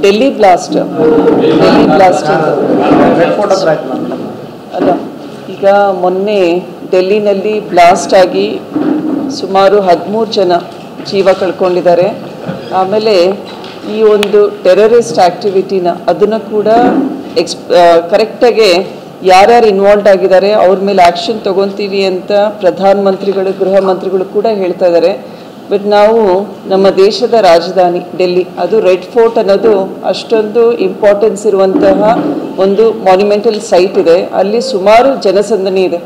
Delhi blast ಅಲ್ಲ, ಈಗ ಮೊನ್ನೆ ಡೆಲ್ಲಿನಲ್ಲಿ ಬ್ಲಾಸ್ಟ್ ಆಗಿ ಸುಮಾರು 13 ಜನ ಜೀವ ಕಳ್ಕೊಂಡಿದ್ದಾರೆ. ಆಮೇಲೆ ಈ ಒಂದು ಟೆರರಿಸ್ಟ್ ಆ್ಯಕ್ಟಿವಿಟಿನ ಅದನ್ನು ಕೂಡ ಕರೆಕ್ಟಾಗಿ ಯಾರ್ಯಾರು ಇನ್ವಾಲ್ವ್ ಆಗಿದ್ದಾರೆ ಅವ್ರ ಮೇಲೆ ಆ್ಯಕ್ಷನ್ ತೊಗೊತೀವಿ ಅಂತ ಪ್ರಧಾನಮಂತ್ರಿಗಳು, ಗೃಹ ಮಂತ್ರಿಗಳು ಕೂಡ ಹೇಳ್ತಾ ಇದ್ದಾರೆ. ಬಟ್ ನಾವು ನಮ್ಮ ದೇಶದ ರಾಜಧಾನಿ ಡೆಲ್ಲಿ, ಅದು ರೆಡ್ ಫೋರ್ಟ್ ಅನ್ನೋದು ಅಷ್ಟೊಂದು ಇಂಪಾರ್ಟೆನ್ಸ್ ಇರುವಂತಹ ಒಂದು ಮಾನ್ಯುಮೆಂಟಲ್ ಸೈಟ್ ಇದೆ. ಅಲ್ಲಿ ಸುಮಾರು ಜನಸಂದಣಿ ಇದೆ.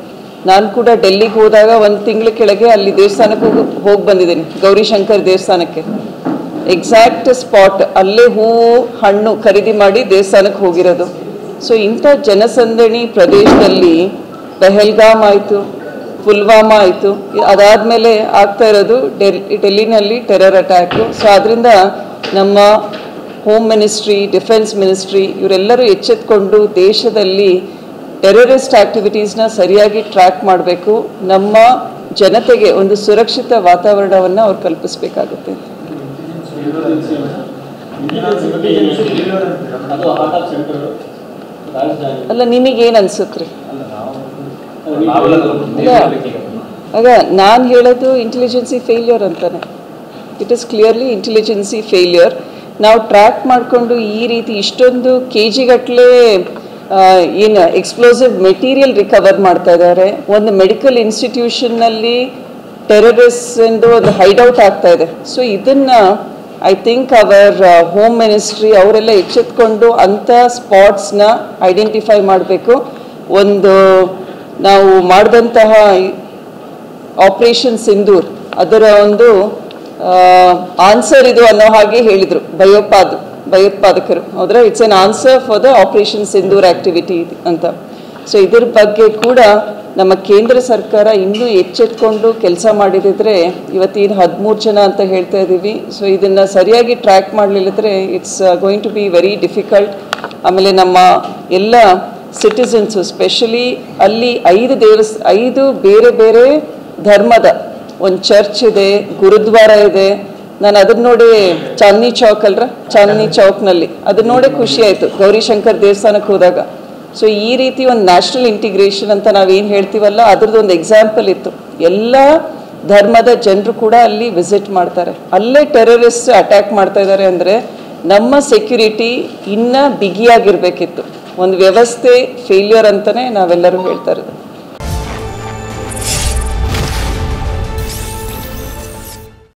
ನಾನು ಕೂಡ ಡೆಲ್ಲಿಗೆ ಹೋದಾಗ 1 ತಿಂಗಳ ಕೆಳಗೆ ಅಲ್ಲಿ ದೇವಸ್ಥಾನಕ್ಕೆ ಹೋಗಿ ಬಂದಿದ್ದೀನಿ, ಗೌರಿಶಂಕರ್ ದೇವಸ್ಥಾನಕ್ಕೆ. ಎಕ್ಸಾಕ್ಟ್ ಸ್ಪಾಟ್ ಅಲ್ಲೇ ಹೂವು ಹಣ್ಣು ಖರೀದಿ ಮಾಡಿ ದೇವಸ್ಥಾನಕ್ಕೆ ಹೋಗಿರೋದು. ಸೊ ಇಂಥ ಜನಸಂದಣಿ ಪ್ರದೇಶದಲ್ಲಿ ಪೆಹಲ್ಗಾಮ್ ಆಯಿತು, ಪುಲ್ವಾಮಾ ಆಯಿತು, ಅದಾದಮೇಲೆ ಆಗ್ತಾ ಇರೋದು ಡೆಲ್ಲಿನಲ್ಲಿ ಟೆರರ್ ಅಟ್ಯಾಕು. ಸೊ ಅದರಿಂದ ನಮ್ಮ ಹೋಮ್ ಮಿನಿಸ್ಟ್ರಿ, ಡಿಫೆನ್ಸ್ ಮಿನಿಸ್ಟ್ರಿ ಇವರೆಲ್ಲರೂ ಎಚ್ಚೆತ್ಕೊಂಡು ದೇಶದಲ್ಲಿ ಟೆರರಿಸ್ಟ್ ಆ್ಯಕ್ಟಿವಿಟೀಸ್ನ ಸರಿಯಾಗಿ ಟ್ರ್ಯಾಕ್ ಮಾಡಬೇಕು. ನಮ್ಮ ಜನತೆಗೆ ಒಂದು ಸುರಕ್ಷಿತ ವಾತಾವರಣವನ್ನು ಅವ್ರು ಕಲ್ಪಿಸಬೇಕಾಗುತ್ತೆ. ಅಲ್ಲ, ನಿಮಗೇನು ಅನ್ಸುತ್ತೆ? ಆಗ ನಾನು ಹೇಳೋದು ಇಂಟೆಲಿಜೆನ್ಸಿ ಫೇಲ್ಯೂರ್ ಅಂತಾನೆ. It is clearly intelligence failure. ನಾವು ಟ್ರ್ಯಾಕ್ ಮಾಡಿಕೊಂಡು ಈ ರೀತಿ ಇಷ್ಟೊಂದು KG-ಗಟ್ಟಲೆ ಏನು ಎಕ್ಸ್ಪ್ಲೋಸಿವ್ ಮೆಟೀರಿಯಲ್ ರಿಕವರ್ ಮಾಡ್ತಾ ಇದ್ದಾರೆ. ಒಂದು ಮೆಡಿಕಲ್ ಇನ್ಸ್ಟಿಟ್ಯೂಷನ್ನಲ್ಲಿ ಟೆರರಿಸ್ಟ್ದು ಒಂದು ಹೈಡೌಟ್ ಆಗ್ತಾ ಇದೆ. ಸೊ ಇದನ್ನು I think our home ministry ಅವರೆಲ್ಲ ಎಚ್ಚೆತ್ಕೊಂಡು ಅಂಥ ಸ್ಪಾಟ್ಸ್ನ ಐಡೆಂಟಿಫೈ ಮಾಡಬೇಕು. ಒಂದು ನಾವು ಮಾಡಿದಂತಹ ಆಪರೇಷನ್ ಸಿಂಧೂರ್ ಅದರ ಒಂದು ಆನ್ಸರ್ ಇದು ಅನ್ನೋ ಹಾಗೆ ಹೇಳಿದರು ಭಯೋತ್ಪಾದಕರು. ಹೌದ್ರ, it's an answer for the operation Sindoor activity ಅಂತ. ಸೊ ಇದ್ರ ಬಗ್ಗೆ ಕೂಡ ನಮ್ಮ ಕೇಂದ್ರ ಸರ್ಕಾರ ಇನ್ನೂ ಎಚ್ಚೆತ್ಕೊಂಡು ಕೆಲಸ ಮಾಡಿದಿದ್ರೆ ಇವತ್ತೇನು 13 ಜನ ಅಂತ ಹೇಳ್ತಾ ಇದ್ದೀವಿ. ಸೊ ಇದನ್ನು ಸರಿಯಾಗಿ ಟ್ರ್ಯಾಕ್ ಮಾಡಲಿಲ್ಲದ್ರೆ it's going to be very difficult. ಆಮೇಲೆ ನಮ್ಮ ಎಲ್ಲ ಸಿಟಿಸನ್ಸು ಸ್ಪೆಷಲಿ ಅಲ್ಲಿ 5 ಬೇರೆ ಬೇರೆ ಧರ್ಮದ ಒಂದು ಚರ್ಚ್ ಇದೆ, ಗುರುದ್ವಾರ ಇದೆ. ನಾನು ಅದನ್ನ ನೋಡಿ ಚಾಂದ್ನಿ ಚೌಕ್ನಲ್ಲಿ ಅದನ್ನ ನೋಡಿ ಖುಷಿ ಆಯಿತು ಗೌರಿಶಂಕರ್ ದೇವಸ್ಥಾನಕ್ಕೆ ಹೋದಾಗ. ಸೊ ಈ ರೀತಿ ಒಂದು ನ್ಯಾಷನಲ್ ಇಂಟಿಗ್ರೇಷನ್ ಅಂತ ನಾವೇನು ಹೇಳ್ತೀವಲ್ಲ ಅದರದ್ದು ಒಂದು ಎಕ್ಸಾಂಪಲ್ ಇತ್ತು. ಎಲ್ಲ ಧರ್ಮದ ಜನರು ಕೂಡ ಅಲ್ಲಿ ವಿಸಿಟ್ ಮಾಡ್ತಾರೆ. ಅಲ್ಲೇ ಟೆರರಿಸ್ಟ್ ಅಟ್ಯಾಕ್ ಮಾಡ್ತಾ ಇದ್ದಾರೆ ಅಂದರೆ ನಮ್ಮ ಸೆಕ್ಯುರಿಟಿ ಇನ್ನೂ ಬಿಗಿಯಾಗಿರಬೇಕಿತ್ತು. ಒಂದು ವ್ಯವಸ್ಥೆ ಫೇಲ್ಯೂರ್ ಅಂತಲೇ ನಾವೆಲ್ಲರೂ ಹೇಳ್ತಾ ಇರೋದು.